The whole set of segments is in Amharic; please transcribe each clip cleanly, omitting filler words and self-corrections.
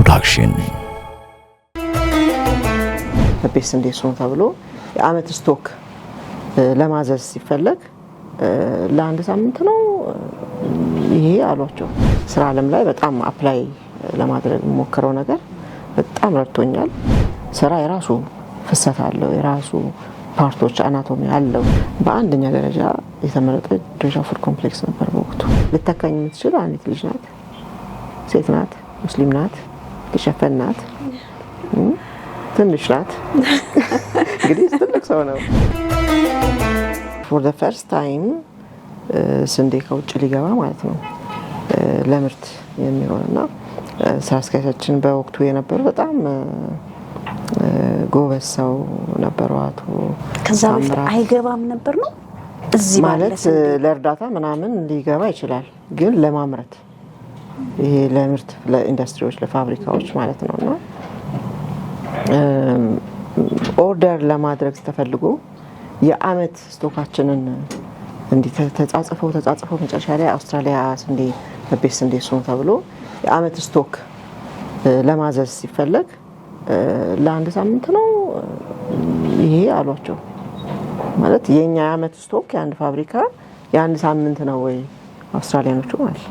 ፕሮዳክሽን በቤስ እንዴት ነው ተብሎ የአመት ስቶክ ለማዘዝ ሲፈለግ ለአንድ ሳምንት ነው ይሄ አሏቸው። ስራ ዓለም ላይ በጣም አፕላይ ለማድረግ ሞከረው ነገር በጣም ረድቶኛል። ስራ የራሱ ፍሰት አለው፣ የራሱ ፓርቶች አናቶሚ አለው። በአንደኛ ደረጃ የተመረጠ ደረጃ ፉድ ኮምፕሌክስ ነበር በወቅቱ። ልተካኝ የምትችል አንዲት ልጅ ናት፣ ሴት ናት፣ ሙስሊም ናት፣ ተሸፈን ናት፣ ትንሽ ናት። እንግዲህ ትልቅ ሰው ነው። for the first time ስንዴ ከውጭ ሊገባ ማለት ነው ለምርት የሚሆንና ስራ አስኪያጃችን በወቅቱ የነበሩ በጣም ጎበዝ ሰው ነበሩ። አቶ ከዛ በፊት አይገባም ነበር ነው እዚህ ማለት ለእርዳታ ምናምን ሊገባ ይችላል፣ ግን ለማምረት ይሄ ለምርት ለኢንዱስትሪዎች ለፋብሪካዎች ማለት ነውና ኦርደር ለማድረግ ተፈልጎ የአመት ስቶካችንን እንዲህ ተጻጽፈው መጨረሻ ላይ አውስትራሊያ ስንዴ በቤስ ስንዴ ነው ተብሎ የአመት ስቶክ ለማዘዝ ሲፈለግ ለአንድ ሳምንት ነው ይሄ አሏቸው። ማለት የኛ የአመት ስቶክ የአንድ ፋብሪካ የአንድ ሳምንት ነው ወይ አውስትራሊያኖቹ ማለት።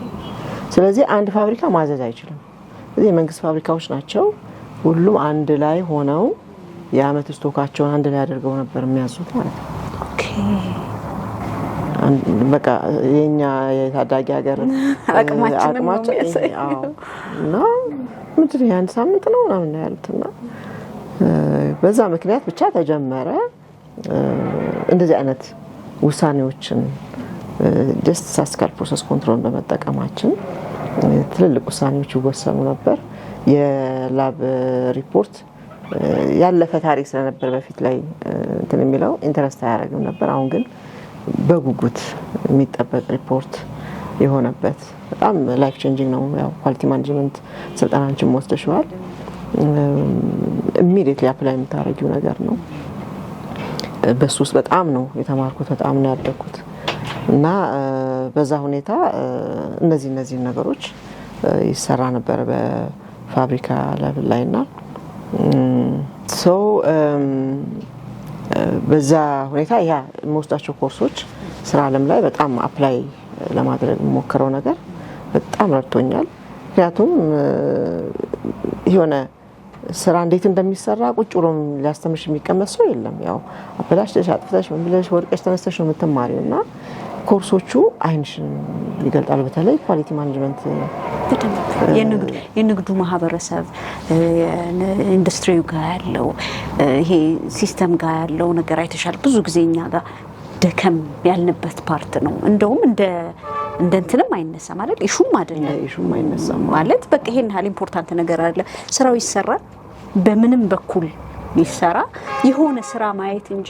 ስለዚህ አንድ ፋብሪካ ማዘዝ አይችልም። ስለዚህ የመንግስት ፋብሪካዎች ናቸው። ሁሉም አንድ ላይ ሆነው የአመት ስቶካቸውን አንድ ላይ አድርገው ነበር የሚያዙት ማለት ነው። ኦኬ በቃ የኛ የታዳጊ ሀገር አቅማችን እና ምንድን ነው የአንድ ሳምንት ነው ምናምን ያሉትና በዛ ምክንያት ብቻ ተጀመረ። እንደዚህ አይነት ውሳኔዎችን ጀስት ሳስካል ፕሮሰስ ኮንትሮል በመጠቀማችን ትልልቅ ውሳኔዎች ይወሰኑ ነበር። የላብ ሪፖርት ያለፈ ታሪክ ስለነበር በፊት ላይ እንትን የሚለው ኢንተረስት አያደርግም ነበር። አሁን ግን በጉጉት የሚጠበቅ ሪፖርት የሆነበት በጣም ላይፍ ቼንጂንግ ነው። ያው ኳሊቲ ማኔጅመንት ስልጠናችን ወስደሽዋል፣ ኢሚዲየትሊ አፕላይ የምታደርጊው ነገር ነው። በሱ ውስጥ በጣም ነው የተማርኩት፣ በጣም ነው ያደግኩት እና በዛ ሁኔታ እነዚህ ነገሮች ይሰራ ነበር በፋብሪካ ሌቭል ላይና በዛ ሁኔታ ያ የምወስዳቸው ኮርሶች ስራ ዓለም ላይ በጣም አፕላይ ለማድረግ ሞከረው ነገር በጣም ረድቶኛል። ምክንያቱም የሆነ ስራ እንዴት እንደሚሰራ ቁጭ ብሎ ሊያስተምርሽ የሚቀመጥ ሰው የለም። ያው አበላሽተሽ አጥፍተሽ ምን ብለሽ ወድቀሽ ተነስተሽ ነው የምትማሪው እና ኮርሶቹ አይንሽን ይገልጣሉ። በተለይ ኳሊቲ ማኔጅመንት የንግዱ ማህበረሰብ ኢንዱስትሪው ጋር ያለው ይሄ ሲስተም ጋር ያለው ነገር አይተሻል። ብዙ ጊዜኛ ጋር ደከም ያልንበት ፓርት ነው። እንደውም እንደ እንትንም አይነሳ ማለት ኢሹም አይነሳም ማለት በቃ ይሄን ያህል ኢምፖርታንት ነገር አለ። ስራው ይሰራል፣ በምንም በኩል ይሰራ የሆነ ስራ ማየት እንጂ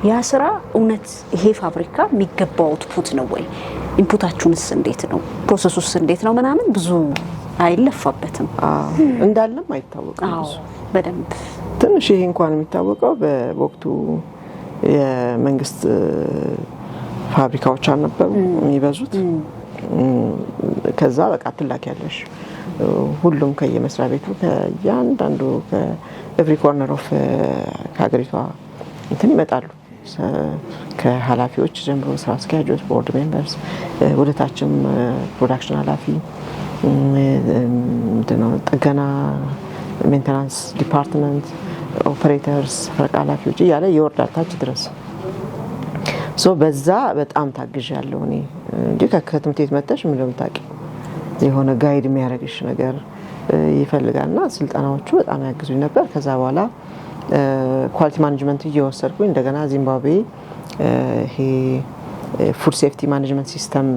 ያ ስራ እውነት ይሄ ፋብሪካ የሚገባው አውትፑት ነው ወይ፣ ኢንፑታችሁንስ እንዴት ነው፣ ፕሮሰሱስ እንዴት ነው ምናምን ብዙ አይለፋበትም። እንዳለም አይታወቅም። በደንብ ትንሽ ይሄ እንኳን የሚታወቀው በወቅቱ የመንግስት ፋብሪካዎች አልነበሩ የሚበዙት። ከዛ በቃ ትላክ ያለሽ ሁሉም ከየመስሪያ ቤቱ ከያንዳንዱ ከኤቭሪ ኮርነር ኦፍ ከሀገሪቷ እንትን ይመጣሉ። ከኃላፊዎች ጀምሮ ስራ አስኪያጆች፣ ቦርድ ሜምበርስ፣ ወደታችም ፕሮዳክሽን ኃላፊ፣ ጥገና ሜንቴናንስ ዲፓርትመንት፣ ኦፐሬተርስ፣ ፈረቃ ኃላፊዎች እያለ ይወርዳል ታች ድረስ። በዛ በጣም ታግዣለሁ እኔ እንጂ ከትምህርት ቤት መጥተሽ ምን እንደምታውቂ የሆነ ጋይድ የሚያደርግሽ ነገር ይፈልጋልና ስልጠናዎቹ በጣም ያግዙኝ ነበር። ከዛ በኋላ ኳሊቲ ማኔጅመንት እየወሰድኩኝ እንደገና ዚምባብዌ ይሄ ፉድ ሴፍቲ ማኔጅመንት ሲስተም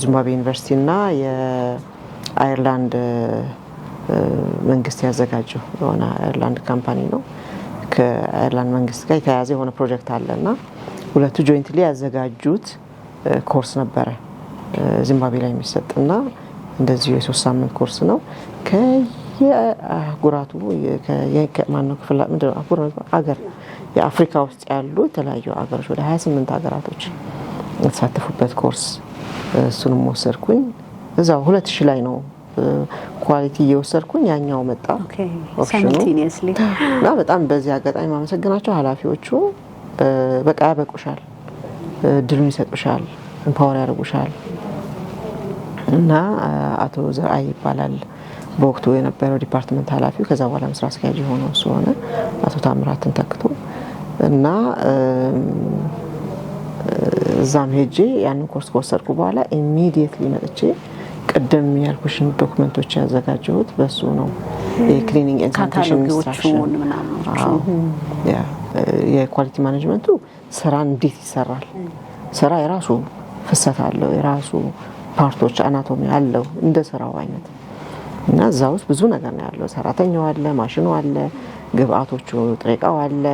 ዚምባብዌ ዩኒቨርሲቲ እና የአየርላንድ መንግስት ያዘጋጀው የሆነ አየርላንድ ካምፓኒ ነው። ከአየርላንድ መንግስት ጋር የተያያዘ የሆነ ፕሮጀክት አለና ሁለቱ ጆይንትሊ ያዘጋጁት ኮርስ ነበረ ዚምባብዌ ላይ የሚሰጥና እንደዚሁ የ3 ሳምንት ኮርስ ነው። የአህጉራቱ ከማነው ክፍል ምንድነው አገር የአፍሪካ ውስጥ ያሉ የተለያዩ አገሮች ወደ 28 ሀገራቶች የተሳተፉበት ኮርስ እሱንም ወሰድኩኝ። እዛው 2000 ላይ ነው ኳሊቲ እየወሰድኩኝ ያኛው መጣ ሳይመልቲኒየስሊ እና በጣም በዚህ አጋጣሚ ማመሰግናቸው ኃላፊዎቹ በቃ ያበቁሻል፣ ድሉን ይሰጡሻል፣ ኢምፓወር ያደርጉሻል። እና አቶ ዘርአይ ይባላል በወቅቱ የነበረው ዲፓርትመንት ኃላፊው፣ ከዛ በኋላ ስራ አስኪያጅ የሆነው እሱ ሆነ አቶ ታምራትን ተክቶ እና እዛም ሄጄ ያንን ኮርስ ከወሰድኩ በኋላ ኢሚዲየትሊ መጥቼ ቅድም ያልኩሽን ዶክመንቶች ያዘጋጀሁት በሱ ነው። የክሊኒንግ ኤንድ ሳኒቴሽን ኢንስትራክሽን የኳሊቲ ማኔጅመንቱ ስራ እንዴት ይሰራል፣ ስራ የራሱ ፍሰት አለው፣ የራሱ ፓርቶች አናቶሚ አለው እንደ ስራው አይነት እና እዛ ውስጥ ብዙ ነገር ነው ያለው። ሰራተኛው አለ፣ ማሽኑ አለ፣ ግብአቶቹ ጥሬ ዕቃው አለ፣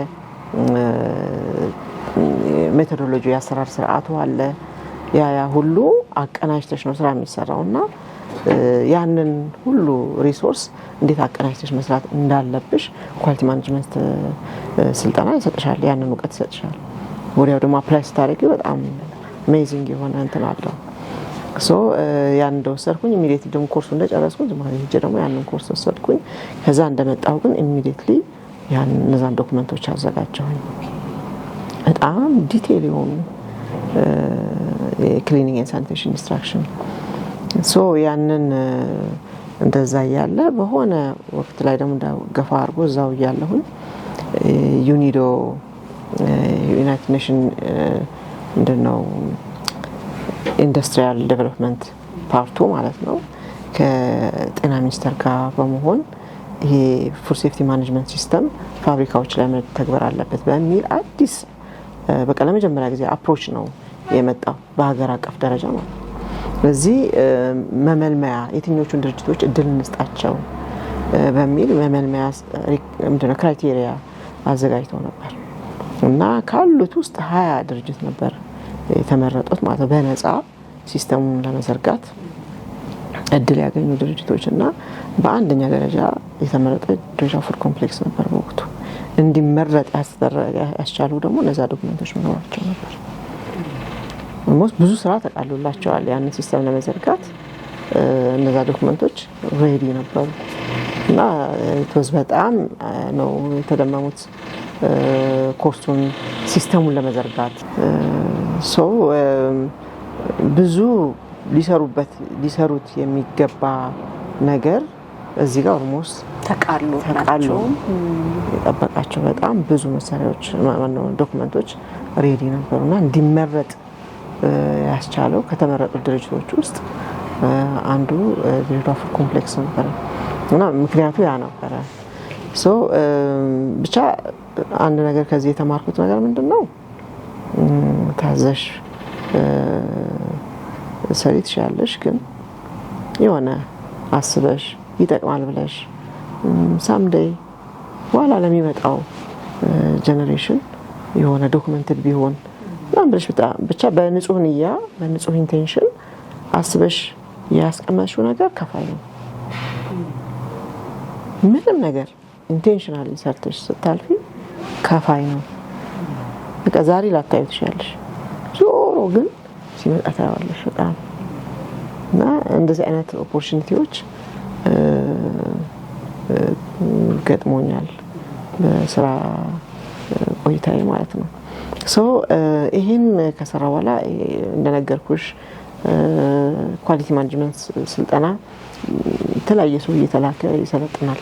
ሜቶዶሎጂ የአሰራር ስርዓቱ አለ። ያ ሁሉ አቀናጅተሽ ነው ስራ የሚሰራውና ያንን ሁሉ ሪሶርስ እንዴት አቀናጅተሽ መስራት እንዳለብሽ ኳሊቲ ማኔጅመንት ስልጠና ይሰጥሻል፣ ያንን እውቀት ይሰጥሻል። ወዲያው ደግሞ አፕላይ ስታደርጊ በጣም አሜዚንግ የሆነ እንትን አለው። ያን እንደወሰድኩኝ ኢሚዲየትሊ ደግሞ ኮርሱ እንደጨረስኩኝ ሄጄ ደግሞ ያንን ኮርስ ወሰድኩኝ። ከዛ እንደመጣሁ ግን ኢሚዲየትሊ እነዛን ዶክመንቶች አዘጋጀሁኝ። በጣም ዲቴይል የሆኑ የክሊኒንግ ኤንድ ሳኒቴሽን ኢንስትራክሽን ያንን እንደዛ እያለ በሆነ ወቅት ላይ ደግሞ ገፋ አድርጎ እዛው እያለሁኝ ዩኒዶ ዩናይትድ ኔሽን ምንድነው ኢንዱስትሪያል ዴቨሎፕመንት ፓርቱ ማለት ነው ከጤና ሚኒስቴር ጋር በመሆን ይሄ ፉድ ሴፍቲ ማኔጅመንት ሲስተም ፋብሪካዎች ላይ መተግበር አለበት በሚል አዲስ በቃ ለመጀመሪያ ጊዜ አፕሮች ነው የመጣው በሀገር አቀፍ ደረጃ ነው። ስለዚህ መመልመያ የትኞቹን ድርጅቶች እድል እንስጣቸው በሚል መመልመያ ምንድነው ክራይቴሪያ አዘጋጅተው ነበር እና ካሉት ውስጥ 20 ድርጅት ነበር የተመረጡት ማለት ነው። በነፃ ሲስተሙን ለመዘርጋት እድል ያገኙ ድርጅቶች እና በአንደኛ ደረጃ የተመረጠ ድሬዳዋ ፉድ ኮምፕሌክስ ነበር በወቅቱ። እንዲመረጥ ያስቻሉ ደግሞ እነዛ ዶክመንቶች መኖራቸው ነበር። ኦልሞስት ብዙ ስራ ተቃልሎላቸዋል። ያንን ሲስተም ለመዘርጋት እነዛ ዶክመንቶች ሬዲ ነበሩ እና ቶዝ በጣም ነው የተደመሙት ኮርሱን ሲስተሙን ለመዘርጋት ብዙ ሊሰሩት የሚገባ ነገር እዚህ ጋር ኦልሞስት ተቃሉ የጠበቃቸው በጣም ብዙ መሳሪያዎች ዶክመንቶች ሬዲ ነበሩና እንዲመረጥ ያስቻለው ከተመረጡ ድርጅቶች ውስጥ አንዱ ድሬዳዋ ፉድ ኮምፕሌክስ ነበር እና ምክንያቱ ያ ነበረ። ብቻ አንድ ነገር ከዚህ የተማርኩት ነገር ምንድነው ታዘሽ ሰሪ ትችያለሽ፣ ግን የሆነ አስበሽ ይጠቅማል ብለሽ ሳምዴይ በኋላ ለሚመጣው ጀነሬሽን የሆነ ዶክመንትድ ቢሆን ምናምን ብለሽ ብቻ በንጹህ ንያ በንጹህ ኢንቴንሽን አስበሽ ያስቀመጥሽው ነገር ከፋይ ነው። ምንም ነገር ኢንቴንሽናሊ ሰርተሽ ስታልፊ ከፋይ ነው። በቃ ዛሬ ላታዩ ትችያለሽ፣ ዞሮ ግን ሲመጣ ታያለሽ በጣም እና እንደዚህ አይነት ኦፖርቹኒቲዎች ገጥሞኛል በስራ ቆይታዬ ማለት ነው። ይሄን ከሰራ በኋላ እንደነገርኩሽ ኳሊቲ ማኔጅመንት ስልጠና የተለያየ ሰው እየተላከ ይሰለጥናል፣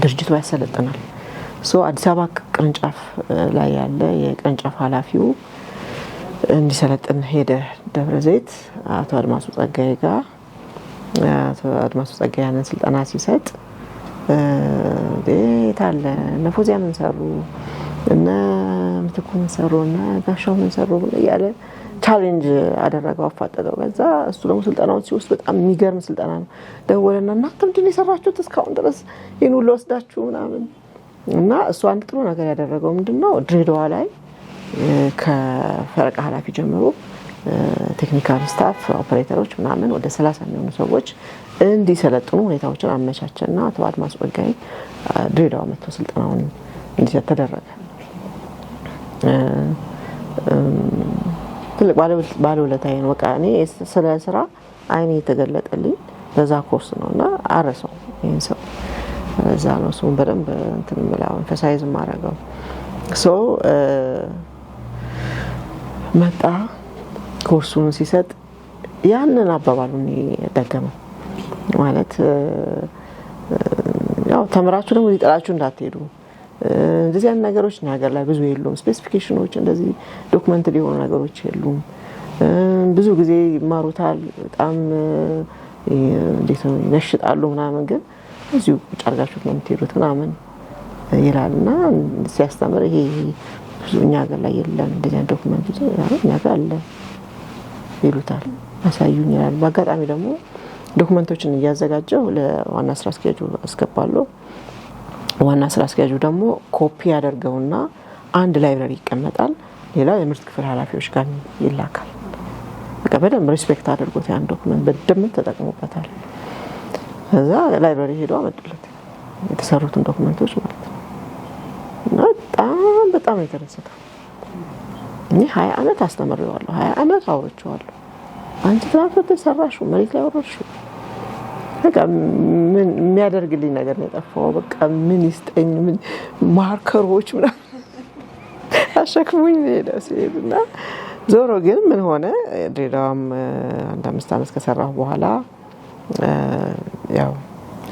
ድርጅቱ ያሰለጥናል። አዲስ አበባ ቅርንጫፍ ላይ ያለ የቅርንጫፍ ኃላፊው እንዲሰለጥን ሄደ ደብረ ዘይት አቶ አድማሱ ጸጋዬ ጋር። አቶ አድማሱ ጸጋዬ ያንን ስልጠና ሲሰጥ ታለ ነፎዚያ ምን ሰሩ እና ምትኩ ምን ሰሩ እና ጋሻው ምን ሰሩ እያለ ቻሌንጅ አደረገው፣ አፋጠጠው። ከዛ እሱ ደግሞ ስልጠናውን ሲወስድ በጣም የሚገርም ስልጠና ነው። ደወለና እናንተ ምንድን ነው የሰራችሁት እስካሁን ድረስ ይሄን ሁሉ ወስዳችሁ ምናምን እና እሱ አንድ ጥሩ ነገር ያደረገው ምንድነው ድሬዳዋ ላይ ከፈረቃ ኃላፊ ጀምሮ ቴክኒካል ስታፍ ኦፐሬተሮች ምናምን ወደ 30 የሚሆኑ ሰዎች እንዲሰለጥኑ ሁኔታዎችን አመቻቸና አቶ አድማሱ ጸጋዬ ድሬዳዋ መጥቶ ስልጠናውን እንዲሰጥ ተደረገ። ትልቅ ባለውለታዬ ነው። በቃ እኔ ስለ ስራ አይኔ የተገለጠልኝ በዛ ኮርስ ነውና አረሰው ይሄን ሰው እዛ ነው እሱን በደንብ እንትን ብላው ኤምፋሳይዝ ማድረገው ሶ መጣ ኮርሱን ሲሰጥ ያንን አባባሉን ደገመው ማለት ያው ተምራችሁ ደግሞ ሊጠላችሁ እንዳትሄዱ እንደዚህ አይነት ነገሮች ነገር ላይ ብዙ የሉም ስፔሲፊኬሽኖች እንደዚህ ዶክመንት ሊሆኑ ነገሮች የሉም ብዙ ጊዜ ይማሩታል በጣም እንዴት ነው ይነሽጣሉ ምናምን ግን እዚሁ ቁጭ አድርጋችሁ ነው የምትሄዱት ምናምን ይላልና ሲያስተምር ይሄ ብዙ እኛ ሀገር ላይ የለም እንደዚህ አይነት ዶክመንት እኛ ጋር አለ ይሉታል አሳዩኝ ይላል በአጋጣሚ ደግሞ ዶክመንቶችን እያዘጋጀው ለዋና ስራ አስኪያጁ አስገባለሁ ዋና ስራ አስኪያጁ ደግሞ ኮፒ ያደርገውና አንድ ላይብረሪ ይቀመጣል ሌላው የምርት ክፍል ኃላፊዎች ጋር ይላካል በቃ በደንብ ሪስፔክት አድርጎት ያን ዶክመንት በደንብ ተጠቅሞበታል እዛ ላይብረሪ ሄዶ አመጡለት የተሰሩትን ዶክመንቶች ማለት ነው በጣም የተደሰተ እኔ 20 አመት አስተምሬዋለሁ 20 አመት አውርቼዋለሁ አንቺ ትራንስፖርት ሰራሽው መሬት ላይ ወረድሽው በቃ ምን የሚያደርግልኝ ነገር ነው የጠፋው በቃ ምን ይስጠኝ ምን ማርከሮች ምናምን አሸክሙኝ ለሲልና ዞሮ ግን ምን ሆነ ድሬዳዋም አንድ 5 አመት ከሰራሁ በኋላ ያው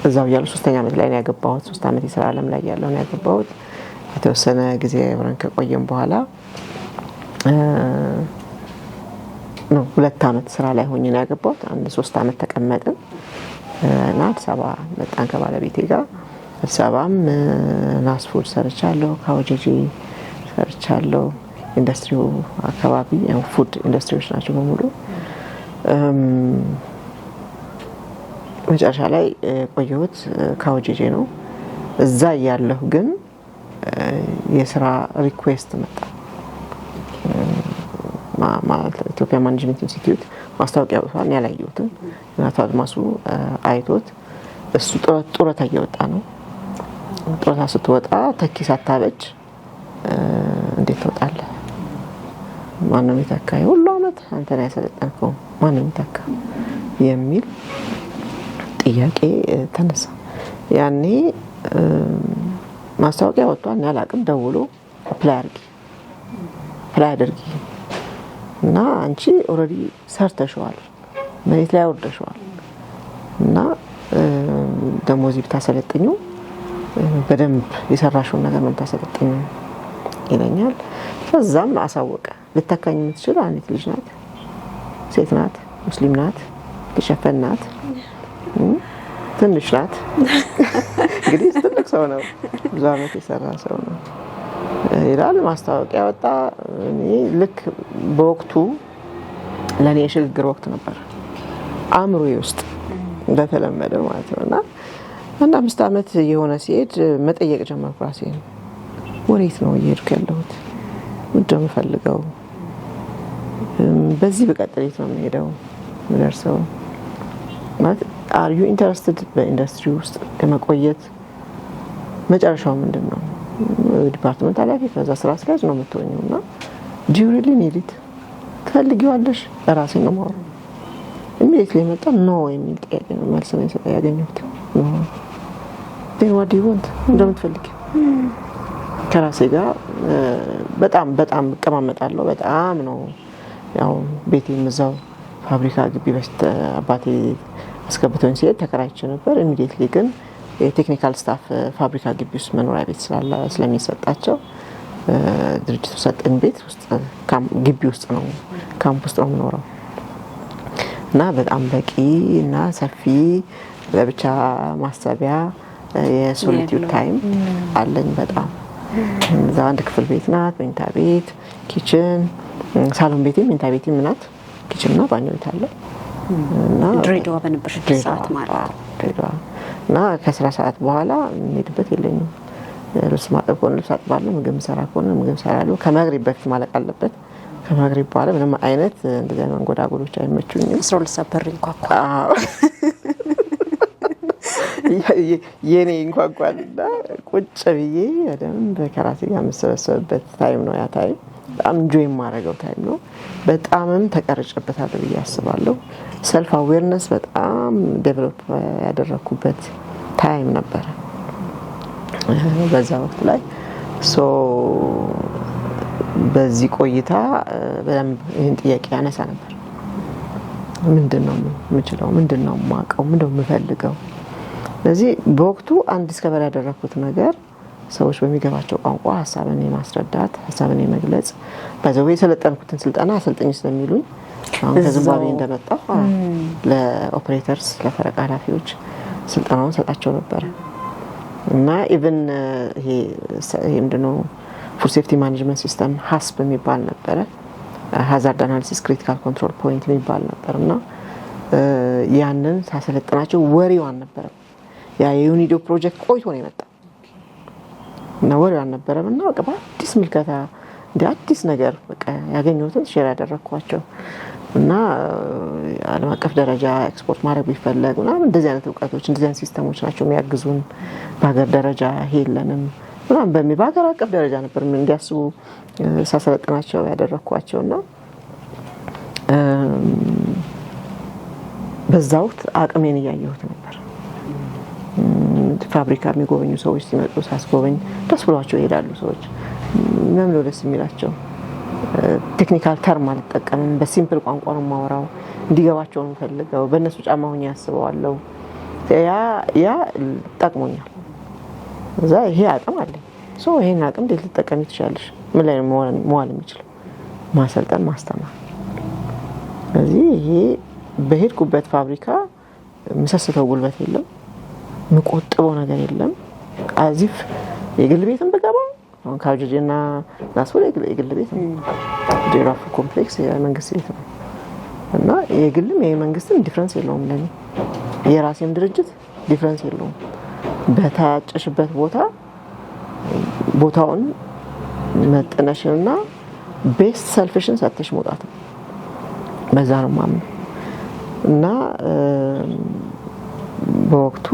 እዛው ያለው 3ኛ አመት ላይ ነው ያገባሁት 3 አመት የሥራ ዓለም ላይ ያለው ነው ያገባሁት የተወሰነ ጊዜ አብረን ከቆየን በኋላ ነው 2 አመት ስራ ላይ ሆኜ ነው ያገባሁት አንድ 3 አመት ተቀመጥን እና አዲስ አበባ መጣን ከባለቤቴ ጋር አዲስ አበባም ናስፉድ ሰርቻለሁ ካውጄጂ ሰርቻለሁ ኢንዱስትሪው አካባቢ ያው ፉድ ኢንዱስትሪዎች ናቸው በሙሉ መጨረሻ ላይ ቆየሁት ካውጄጂ ነው እዛ ያለሁ ግን የስራ ሪኩዌስት መጣ ማለት ኢትዮጵያ ማኔጅመንት ኢንስቲትዩት ማስታወቂያ ወጥቷል ያላየሁትን አቶ አድማሱ አይቶት እሱ ጡረታ እየወጣ ነው ጡረታ ስትወጣ ተኪ ሳታበጅ እንዴት ትወጣለህ ማንም ይተካ ሁሉ አመት አንተ ላይ ያሰለጠንከው ማንም ይተካ የሚል ጥያቄ ተነሳ ያኔ ማስታወቂያ ወጥቷል ያላቅም ደውሎ አፕላይ አድርጊ እና አንቺ ኦሬዲ ሰርተሽዋል መሬት ላይ ወርደሽዋል እና ደሞዝ ብታሰለጥኙ በደንብ የሰራሽውን ነገር ነው ታሰለጥኙ ይለኛል ከዛም አሳወቀ ልተካኝ የምትችል አንዲት ልጅ ናት ሴት ናት ሙስሊም ናት ተሸፈን ናት ትንሽ ናት እንግዲህ ትልቅ ሰው ነው ብዙ አመት የሰራ ሰው ነው ይላል ማስታወቂያ ወጣ እኔ ልክ በወቅቱ ለኔ የሽግግር ወቅት ነበር አእምሮዬ ውስጥ እንደተለመደው ማለት ነውና አንድ 5 አመት የሆነ ሲሄድ መጠየቅ ጀመርኩ ራሴን ወዴት ነው እየሄድኩ ያለሁት ምንድነው የምፈልገው በዚህ በቀጥታ ነው የምሄደው ምደርሰው ማለት are you interested በኢንዱስትሪ ውስጥ ለመቆየት መጨረሻው ምንድነው ዲፓርትመንት ኃላፊ ከዛ ስራ አስኪያጅ ነው የምትሆኚውና do you really need it ትፈልጊዋለሽ ራስን ነው ማለት immediately መጣ ነው የሚል ጥያቄ ነው መልስ ነው ያገኘሁት then what do you want እንደምትፈልጊ ከራሴ ጋር በጣም እቀማመጣለሁ በጣም ነው ያው ቤቴም እዛው ፋብሪካ ግቢ በስተ አባቴ አስገብቶኝ ሲሄድ ተከራይቼ ነበር immediately ግን የቴክኒካል ስታፍ ፋብሪካ ግቢ ውስጥ መኖሪያ ቤት ስለሚሰጣቸው ድርጅቱ ሰጠኝ ቤት ውስጥ ግቢ ውስጥ ነው ካምፕ ውስጥ ነው የምኖረው እና በጣም በቂ እና ሰፊ ለብቻ ማስተቢያ የሶሊቲዩድ ታይም አለኝ በጣም እዛ አንድ ክፍል ቤት ናት መኝታ ቤት ኪችን ሳሎን ቤት መኝታ ቤት ናት ኪችን እና ባኞ ቤት አለ እና ድሬዳዋ በነበርሽ ሰዓት ማለት ድሬዳዋ እና ከስራ ሰዓት በኋላ እንሄድበት የለኝም ልብስ ማጠብ ከሆነ ልብስ አጥባለሁ ምግብ ሰራ ከሆነ ምግብ ሰራለሁ ከመግሪብ በፊት ማለቅ አለበት ከመግሪብ በኋላ ምንም አይነት እንደዚህ መንጎዳጎሎች አይመቹኝም 12 ሰዓት በር እንኳኳ የኔ እንኳኳልና ቁጭ ብዬ በደንብ ከራሴ ጋር መሰበሰብበት ታይም ነው ያ ታይም በጣም ኢንጆይ የማደርገው ታይም ነው። በጣምም ተቀርጬበታለሁ ብዬ አስባለሁ። ሰልፍ አዌርነስ በጣም ዴቨሎፕ ያደረኩበት ታይም ነበረ በዛ ወቅት ላይ። ሶ በዚህ ቆይታ በደንብ ይህን ጥያቄ ያነሳ ነበር። ምንድነው የምችለው? ምንድነው የማውቀው? ምንድነው የምፈልገው? ስለዚህ በወቅቱ አንድ ዲስከቨር ያደረኩት ነገር ሰዎች በሚገባቸው ቋንቋ ሀሳብን የማስረዳት ሀሳብን የመግለጽ በዛው የሰለጠንኩትን ስልጠና አሰልጥኝ ስለሚሉኝ አሁን ከዚምባብዌ እንደመጣሁ ለኦፕሬተርስ ለፈረቃ ኃላፊዎች ስልጠናውን ሰጣቸው ነበር እና ኢቭን ይሄ ምንድነው ፉድ ሴፍቲ ማኔጅመንት ሲስተም ሀስፕ የሚባል ነበረ። ሃዛርድ አናሊሲስ ክሪቲካል ኮንትሮል ፖይንት የሚባል ነበርና ያንን ሳሰለጥናቸው ወሬው አልነበረም። ያ የዩኒዶ ፕሮጀክት ቆይቶ ነው የመጣው እና ወሬው አልነበረም እና በቃ አዲስ ምልከታ እንደ አዲስ ነገር በቃ ያገኘሁትን ሼር ያደረኳቸው እና ዓለም አቀፍ ደረጃ ኤክስፖርት ማድረግ ቢፈለግ ምናምን እንደዚህ አይነት እውቀቶች እንደዚህ አይነት ሲስተሞች ናቸው የሚያግዙን። በሀገር ደረጃ ሄለንም ምናምን በሚል በሀገር አቀፍ ደረጃ ነበር እንዲያስቡ ሳሰለጥናቸው ያደረኳቸውና በዛ ወቅት አቅሜን እያየሁት ነበር። ፋብሪካ የሚጎበኙ ሰዎች ሲመጡ ሳስጎበኝ ደስ ብሏቸው ይሄዳሉ። ሰዎች ምንም ነው ደስ የሚላቸው። ቴክኒካል ተርም አልጠቀምም፣ በሲምፕል ቋንቋ ነው የማወራው። እንዲገባቸው ነው ፈልገው በእነሱ ጫማ ሆኜ ያስበዋለሁ። ያ ጠቅሞኛል። እዛ ይሄ አቅም አለኝ። ሶ ይሄን አቅም እንዴት ልጠቀም ትችላለሽ? ምን ላይ መዋል የሚችለው? ማሰልጠን፣ ማስተማር። ስለዚህ ይሄ በሄድኩበት ፋብሪካ ምሰስተው ጉልበት የለም፣ ምቆጥበው ነገር የለም። አዚፍ የግል ቤትም ብገባ አሁን ካውጂና ናስወለ የግል ቤት ነው። ጄራፍ ኮምፕሌክስ የመንግስት ቤት ነው እና የግልም የመንግስትም ዲፈረንስ የለውም ለኔ። የራሴም ድርጅት ዲፈረንስ የለውም። በታጨሽበት ቦታውን መጠነሽና ቤስት ሰልፍሽን ሰጥተሽ መውጣት ነው። በዛ ነው ማምነው እና በወቅቱ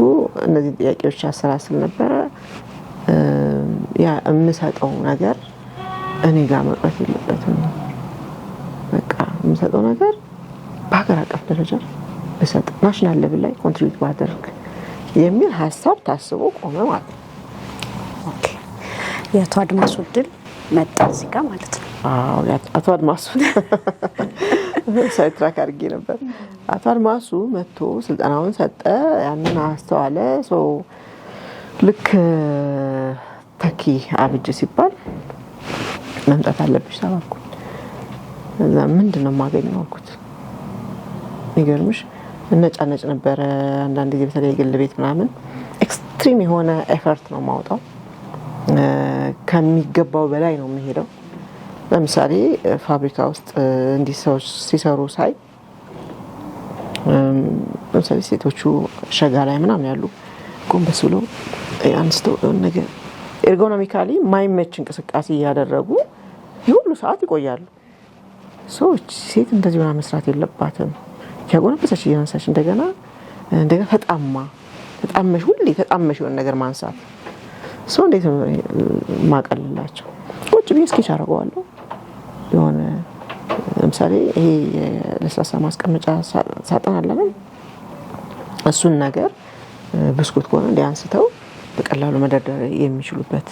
እነዚህ ጥያቄዎች ያሰላስል ነበረ። ያ የምሰጠው ነገር እኔ ጋር መቅረት የለበትም። በቃ የምሰጠው ነገር በሀገር አቀፍ ደረጃ ብሰጥ ናሽናል ሌቭል ላይ ኮንትሪቢዩት ባደርግ የሚል ሀሳብ ታስቦ ቆመ ማለት ነው። ኦኬ። የአቶ አድማሱ ድል መጣ እዚህ ጋር ማለት ነው። አዎ አቶ አድማሱ ሳይትራክ አድርጌ ነበር። አቶ አድማሱ መጥቶ ስልጠናውን ሰጠ። ያንን አስተዋለ። ልክ ተኪ አብጅ ሲባል መምጣት አለብሽ ተባልኩ። እዛ ምንድነው የማገኘው አልኩት። የሚገርምሽ እነጫነጭ ነበረ። አንዳንድ ጊዜ በተለይ የግል ቤት ምናምን ኤክስትሪም የሆነ ኤፈርት ነው የማውጣው። ከሚገባው በላይ ነው የሚሄደው። ለምሳሌ ፋብሪካ ውስጥ እንዲህ ሰዎች ሲሰሩ ሳይ ለምሳሌ ሴቶቹ ሸጋ ላይ ምናምን ያሉ ጎንበስ ብለው አንስተው ነገር ኤርጎኖሚካሊ ማይመች እንቅስቃሴ እያደረጉ ሁሉ ሰዓት ይቆያሉ። ሰዎች ሴት እንደዚህ ሆና መስራት የለባትም። ያጎነበሰች እያነሳች እንደገና ተጣመሽ ሁሌ ተጣመሽ የሆነ ነገር ማንሳት ሰው እንዴት ነው ማቀልላቸው? ቁጭ ብዬ እስኪ አደርገዋለሁ። የሆነ ለምሳሌ ይሄ ለስላሳ ማስቀመጫ ሳጥን አለ አይደል? እሱን ነገር ብስኩት ከሆነ እንዲያንስተው በቀላሉ መደርደር የሚችሉበት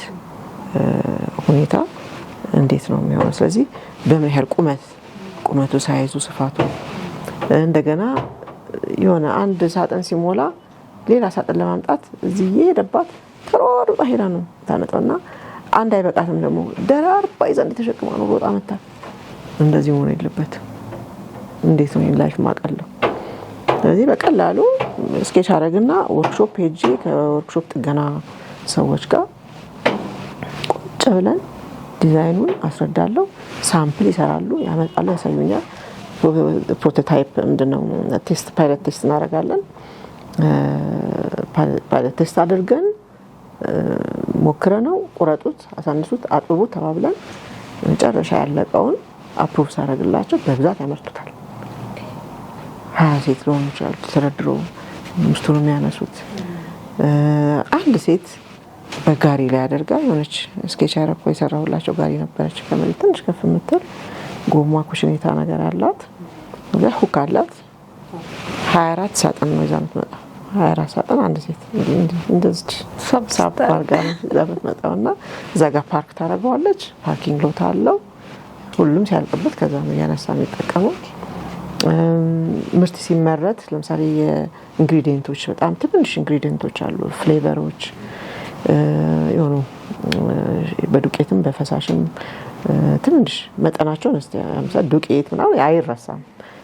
ሁኔታ እንዴት ነው የሚሆነው? ስለዚህ በምን ያህል ቁመቱ ሳይዙ ስፋቱ እንደገና የሆነ አንድ ሳጥን ሲሞላ ሌላ ሳጥን ለማምጣት እዚህ የሄደባት ተሯሩጣ ሄዳ ነው ታመጣውና አንድ አይበቃትም ደግሞ ደራርባ ይዛ እንድትሸክማ ነው ሮጣ መጣ። እንደዚህ ሆነ የለበትም። እንዴት ነው ላይፍ ማቀለው? ስለዚህ በቀላሉ ስኬች አረግና ወርክሾፕ ሄጄ ከወርክሾፕ ጥገና ሰዎች ጋር ቁጭ ብለን ዲዛይኑን አስረዳለሁ። ሳምፕል ይሰራሉ፣ ያመጣሉ፣ ያሳዩኛል። ፕሮቶታይፕ ምንድነው ቴስት ፓይለት ቴስት እናደርጋለን። ፓይለት ቴስት አድርገን ሞክረነው ቁረጡት፣ አሳንሱት፣ አጥቡት ተባብለን መጨረሻ ያለቀውን አፕሩቭ ሳደርግላቸው በብዛት ያመርቱታል። 20 ሴት ሊሆኑ ይችላሉ ተደርድሮ ምስቱን የሚያነሱት። አንድ ሴት በጋሪ ላይ አድርጋ የሆነች ስኬች ያረኩ የሰራሁላቸው ጋሪ ነበረች ከመሬት ትንሽ ከፍ የምትል ጎማ ኩሽኔታ ነገር አላት። እዛ ሁክ አላት። 24 ሳጥን ነው ይዛ የምትመጣው። 24 ሳጥን አንድ ሴት እንደዚህ ሳብ አድርጋ ይዛ የምትመጣውና እዛ ጋር ፓርክ ታደርገዋለች። ፓርኪንግ ሎት አለው። ሁሉም ሲያልቅበት ከዛ ነው ያነሳ የሚጠቀመው። ምርት ሲመረት ለምሳሌ የኢንግሪዲየንቶች በጣም ትንሽ ኢንግሪዲየንቶች አሉ፣ ፍሌቨሮች የሆኑ በዱቄትም በፈሳሽም ትንሽ መጠናቸውን ለምሳሌ ዱቄት ምናምን አይረሳም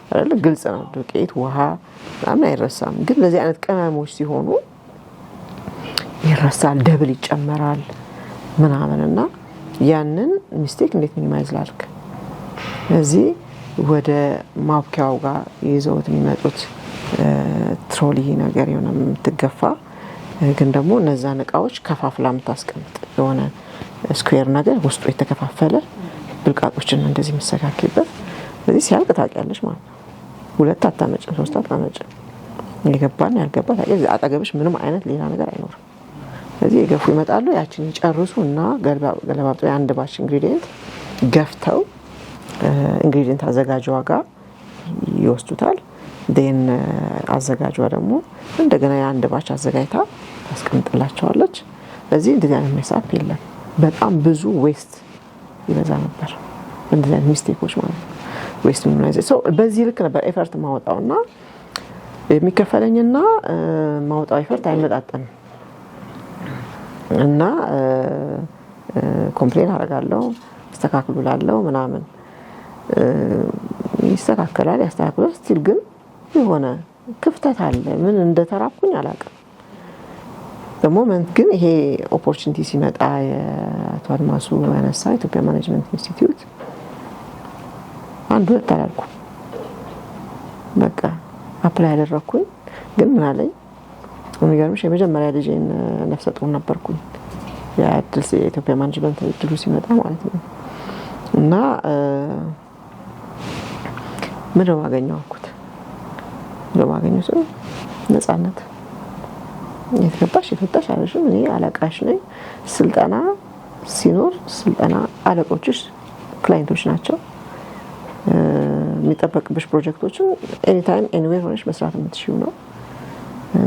አይደል? ግልጽ ነው። ዱቄት፣ ውሃ ምናምን አይረሳም። ግን ለዚህ አይነት ቅመሞች ሲሆኑ ይረሳል፣ ደብል ይጨመራል ምናምንና ያንን ሚስቴክ እንዴት ሚኒማይዝ ላድርግ? እዚህ ወደ ማብኪያው ጋር ይዘውት የሚመጡት ትሮሊ ነገር የሆነ የምትገፋ ግን ደግሞ እነዛን እቃዎች ከፋፍላ የምታስቀምጥ የሆነ ስኩዌር ነገር ውስጡ የተከፋፈለ ብልቃጦችን እንደዚህ የምትሰካኪበት። ስለዚህ ሲያልቅ ታውቂያለሽ ማለት ነው። 2 አታመጭም፣ 3 አታመጭም። የገባና ያልገባ ታውቂያለሽ። አጠገብሽ ምንም አይነት ሌላ ነገር አይኖርም። ስለዚህ የገፉ ይመጣሉ። ያችን ይጨርሱ እና ገለባብጦ የአንድ ባች ኢንግሪዲየንት ገፍተው ኢንግሪዲየንት አዘጋጇ ጋር ይወስዱታል። ዴን አዘጋጇ ደግሞ እንደገና የአንድ ባች አዘጋጅታ ታስቀምጥላቸዋለች። ስለዚህ እንደዚህ አይነት ሜሳፕ የለም። በጣም ብዙ ዌስት ይበዛ ነበር። እንደዚህ አይነት ሚስቴኮች ማለት ነው። ዌስት ሚኒማይዝ ሰው በዚህ ልክ ነበር ኤፈርት ማውጣውና የሚከፈለኝና ማውጣው ኤፈርት አይመጣጠንም እና ኮምፕሌን አደርጋለሁ፣ አስተካክሉላለሁ ምናምን ይስተካከላል፣ ያስተካክላል። ስቲል ግን የሆነ ክፍተት አለ። ምን እንደተራኩኝ አላውቅም። በሞመንት ግን ይሄ ኦፖርቹኒቲ ሲመጣ የአቶ አድማሱ ያነሳ ኢትዮጵያ ማኔጅመንት ኢንስቲትዩት አንድ ወጥ አላልኩ በቃ አፕላይ ያደረኩኝ። ግን ምን አለኝ የሚገርምሽ የመጀመሪያ ልጄን ነፍሰ ጡር ነበርኩኝ የኢትዮጵያ ማኔጅመንት እድሉ ሲመጣ ማለት ነው። እና ምን ማገኘው አልኩት። ለማገኘው ሰው ነፃነት የተገባሽ የተወጣሽ አይደለም። እኔ አለቃሽ ነኝ። ስልጠና ሲኖር ስልጠና አለቆችሽ ክላይንቶች ናቸው። የሚጠበቅብሽ ፕሮጀክቶችን ኤኒ ታይም ኤኒዌር ሆነሽ መስራት የምትችይው ነው።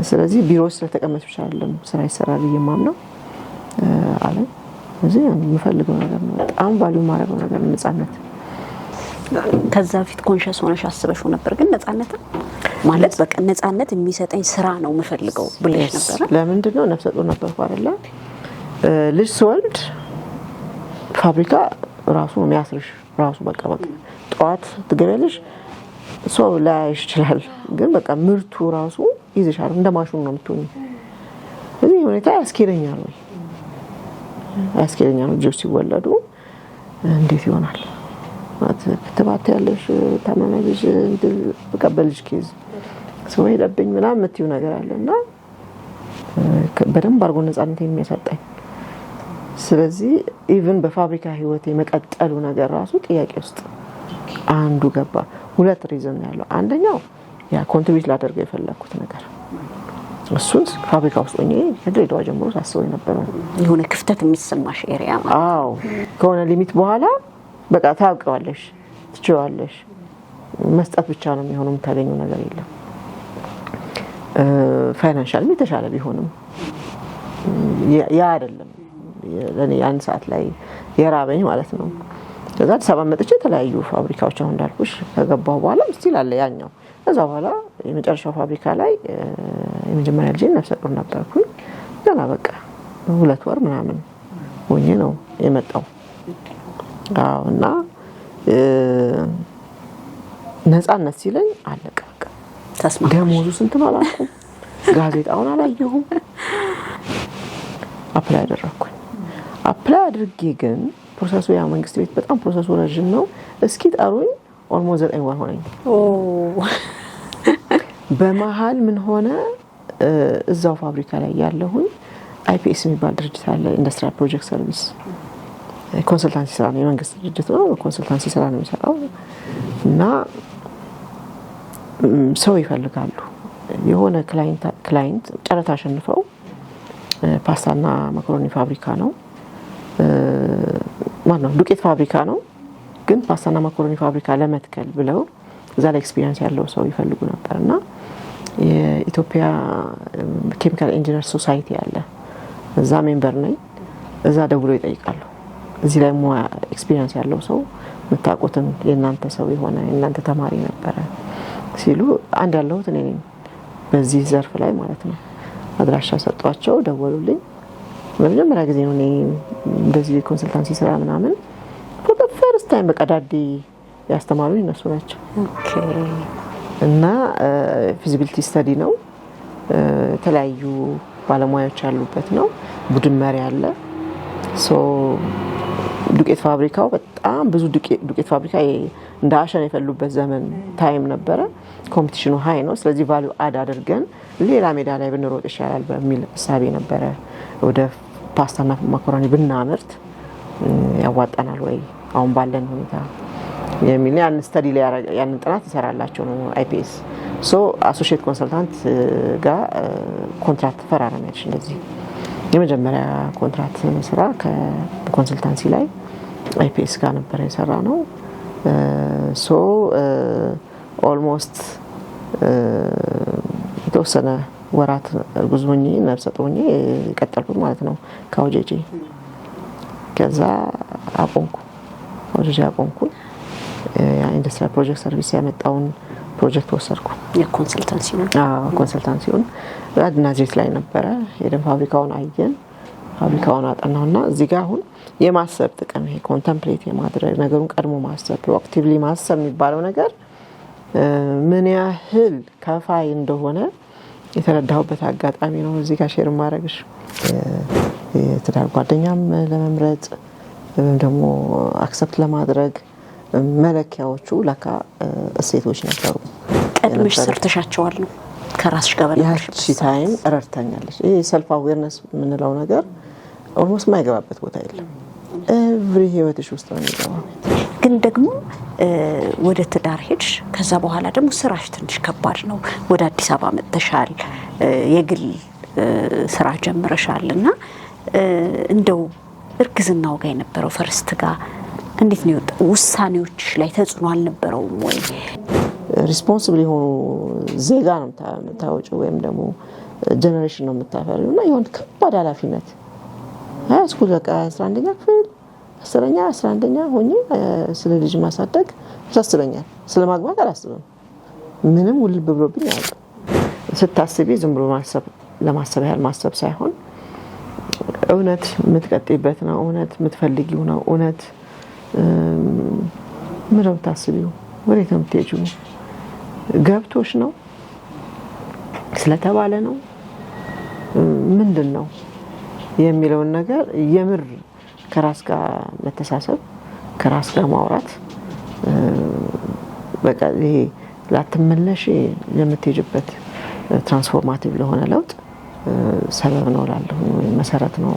ስለዚህ ቢሮ ስለተቀመጥሽ አይደለም ስራ ይሰራል የማምነው አለ። እዚህ የምፈልገው ነገር ነው። በጣም ቫልዩ ማድረገው ነገር ነው ነፃነት። ከዛ ፊት ኮንሺየስ ሆነሽ አስበሽው ነበር ግን ነፃነት ማለት በቃ ነፃነት የሚሰጠኝ ስራ ነው የምፈልገው ብለሽ ነበር? ለምንድን ነው ነፍሰ ጡር ነበርኩ አይደለ? ልጅ ስወልድ ፋብሪካ ራሱ ነው የሚያስርሽ። ራሱ በቃ ጠዋት ትገቢያለሽ፣ ሰው ላይሽ ይችላል፣ ግን በቃ ምርቱ ራሱ ይዘሻል። እንደ ማሽኑ ነው የምትሆኚው። እዚህ ሁኔታ ያስኬደኛል ወይ ያስኬደኛል። ልጆች ሲወለዱ እንዴት ይሆናል ማለት ክትባት ያለሽ ታማሚ ልጅ በቃ በልጅ ኬዝ ሰው ሄደብኝ ምናምን የምትይው ነገር አለና በደንብ አድርጎ ነፃነት የሚያሰጠኝ። ስለዚህ ኢቭን በፋብሪካ ህይወት የመቀጠሉ ነገር ራሱ ጥያቄ ውስጥ አንዱ ገባ። 2 ሪዝን ያለው አንደኛው ያ ኮንትሪቢዩት ላደርገው የፈለኩት ነገር እሱን ፋብሪካ ውስጥ ሆኜ ከድሬዳዋ ጀምሮ ሳስበው የነበረው የሆነ ክፍተት የሚሰማሽ ኤሪያ ማለት ነው። አዎ ከሆነ ሊሚት በኋላ በቃ ታውቀዋለሽ፣ ትችዋለሽ። መስጠት ብቻ ነው የሚሆነው፣ የምታገኘው ነገር የለም። ፋይናንሻል የተሻለ ቢሆንም ያ አይደለም ለኔ ያን ሰዓት ላይ የራበኝ ማለት ነው። ከዛ አዲስ አበባ መጥቼ የተለያዩ ፋብሪካዎች አሁን እንዳልኩሽ ከገባሁ በኋላ ስቲል አለ ያኛው። ከዛ በኋላ የመጨረሻው ፋብሪካ ላይ የመጀመሪያ ልጄ ነፍሰ ጡር ነበርኩኝ። ገና በቃ 2 ወር ምናምን ሆኜ ነው የመጣው። አዎ እና ነፃነት ሲለኝ አለቀ በቃ። ተስማማሽ? ደሞዙ ስንት ነው አላልኩም፣ ጋዜጣውን አላየሁም። አፕላይ አደረኩኝ። አፕላይ አድርጌ ግን ፕሮሰሱ ያ መንግስት ቤት በጣም ፕሮሰሱ ረጅም ነው። እስኪ ጠሩኝ ኦልሞስት 9 ወር ሆነኝ። በመሃል ምን ሆነ እዛው ፋብሪካ ላይ ያለሁኝ አይፒኤስ የሚባል ድርጅት አለ፣ ኢንዱስትሪያል ፕሮጀክት ሰርቪስ ኮንሰልታንሲ ስራ ነው። የመንግስት ድርጅት ነው፣ ኮንሰልታንሲ ስራ ነው የሚሰራው። እና ሰው ይፈልጋሉ። የሆነ ክላይንት ጨረታ አሸንፈው ፓስታና ማካሮኒ ፋብሪካ ነው። ማነው ዱቄት ፋብሪካ ነው፣ ግን ፓስታና ማካሮኒ ፋብሪካ ለመትከል ብለው እዛ ላይ ኤክስፒሪየንስ ያለው ሰው ይፈልጉ ነበርና የኢትዮጵያ ኬሚካል ኢንጂነር ሶሳይቲ አለ፣ እዛ ሜምበር ነኝ። እዛ ደውሎ ይጠይቃሉ። እዚህ ላይ ሙያ ኤክስፒሪየንስ ያለው ሰው የምታውቁትን የእናንተ ሰው የሆነ የእናንተ ተማሪ ነበረ ሲሉ አንድ ያለሁት እኔ ነኝ በዚህ ዘርፍ ላይ ማለት ነው። አድራሻ ሰጧቸው፣ ደወሉልኝ። በመጀመሪያ ጊዜ ነው እኔ እንደዚህ ኮንሰልታንሲ ስራ ምናምን ፈርስት ታይም በቀዳዲ ያስተማሩኝ እነሱ ናቸው። እና ፊዚቢሊቲ ስተዲ ነው፣ የተለያዩ ባለሙያዎች ያሉበት ነው፣ ቡድን መሪ አለ። ዱቄት ፋብሪካው በጣም ብዙ ዱቄት ፋብሪካ እንደ አሸን የፈሉበት ዘመን ታይም ነበረ። ኮምፒቲሽኑ ሀይ ነው። ስለዚህ ቫልዩ አድ አድርገን ሌላ ሜዳ ላይ ብንሮጥ ይሻላል በሚል እሳቤ ነበረ ወደ ፓስታና ማካሮኒ ብናምርት ያዋጣናል ወይ አሁን ባለን ሁኔታ የሚል ያን ስተዲ ላይ ያን ጥናት ይሰራላቸው ነው አይፒኤስ። አሶሺየት ኮንሰልታንት ጋር ኮንትራክት ፈራረመች። እንደዚህ የመጀመሪያ ኮንትራክት ስራ ከኮንሰልታንሲ ላይ አይፒኤስ ጋር ነበር የሰራ ነው። ኦልሞስት የተወሰነ ወራት እርጉዝ ሆኜ ነፍሰ ጡር ሆኜ የቀጠልኩት ማለት ነው ከአውጄጄ። ከዛ አቆምኩ፣ አውጄጄ አቆምኩ። የኢንዱስትሪያል ፕሮጀክት ሰርቪስ ያመጣውን ፕሮጀክት ወሰድኩ። የኮንሰልታንሲ ነው። ኮንሰልታንሲውን ናዝሬት ላይ ነበረ። ሄደን ፋብሪካውን አየን፣ ፋብሪካውን አጠናውና እዚህ ጋር አሁን የማሰብ ጥቅም ይሄ ኮንተምፕሌት የማድረግ ነገሩን ቀድሞ ማሰብ ፕሮአክቲቭሊ ማሰብ የሚባለው ነገር ምን ያህል ከፋይ እንደሆነ የተረዳሁበት አጋጣሚ ነው እዚህ ጋር ሼር ማድረግሽ። የትዳር ጓደኛም ለመምረጥ ወይም ደግሞ አክሰፕት ለማድረግ መለኪያዎቹ ለካ እሴቶች ነበሩ። ቀድመሽ ሰርተሻቸዋል ነው ከራስሽ ጋር ያቺ ታይም ረድታኛለች። ይሄ ሰልፍ አዌርነስ የምንለው ነገር ኦልሞስት የማይገባበት ቦታ የለም። ኤቭሪ ህይወትሽ ውስጥ ነው የሚገባው። ግን ደግሞ ወደ ትዳር ሄድሽ፣ ከዛ በኋላ ደግሞ ስራሽ ትንሽ ከባድ ነው። ወደ አዲስ አበባ መጥተሻል፣ የግል ስራ ጀምረሻል እና እንደው እርግዝናው ጋር የነበረው ፈርስት ጋር እንዴት ነው የወጣው? ውሳኔዎችሽ ላይ ተጽዕኖ አልነበረውም ወይ? ሪስፖንሲብል የሆኑ ዜጋ ነው የምታወጪው ወይም ደግሞ ጀነሬሽን ነው የምታፈሪው እና የሆነ ከባድ ኃላፊነት ስኩል በቃ 11ኛ ክፍል 10ኛ 11ኛ ሆኜ ስለ ልጅ ማሳደግ ያሳስበኛል። ስለ ማግባት አላስብም። ምንም ውልብ ብሎብኝ አያውቅም። ስታስቢ ዝም ብሎ ለማሰብ ያህል ማሰብ ሳይሆን እውነት የምትቀጥይበት ነው፣ እውነት የምትፈልጊው ነው፣ እውነት ምን ነው የምታስቢው፣ ወዴት ነው የምትሄጂው፣ ገብቶሽ ነው ስለተባለ ነው ምንድን ነው የሚለውን ነገር የምር ከራስ ጋር መተሳሰብ፣ ከራስ ጋር ማውራት በቃ ይሄ ላትመለሽ የምትሄጂበት ትራንስፎርማቲቭ ለሆነ ለውጥ ሰበብ ነው እላለሁ፣ መሰረት ነው።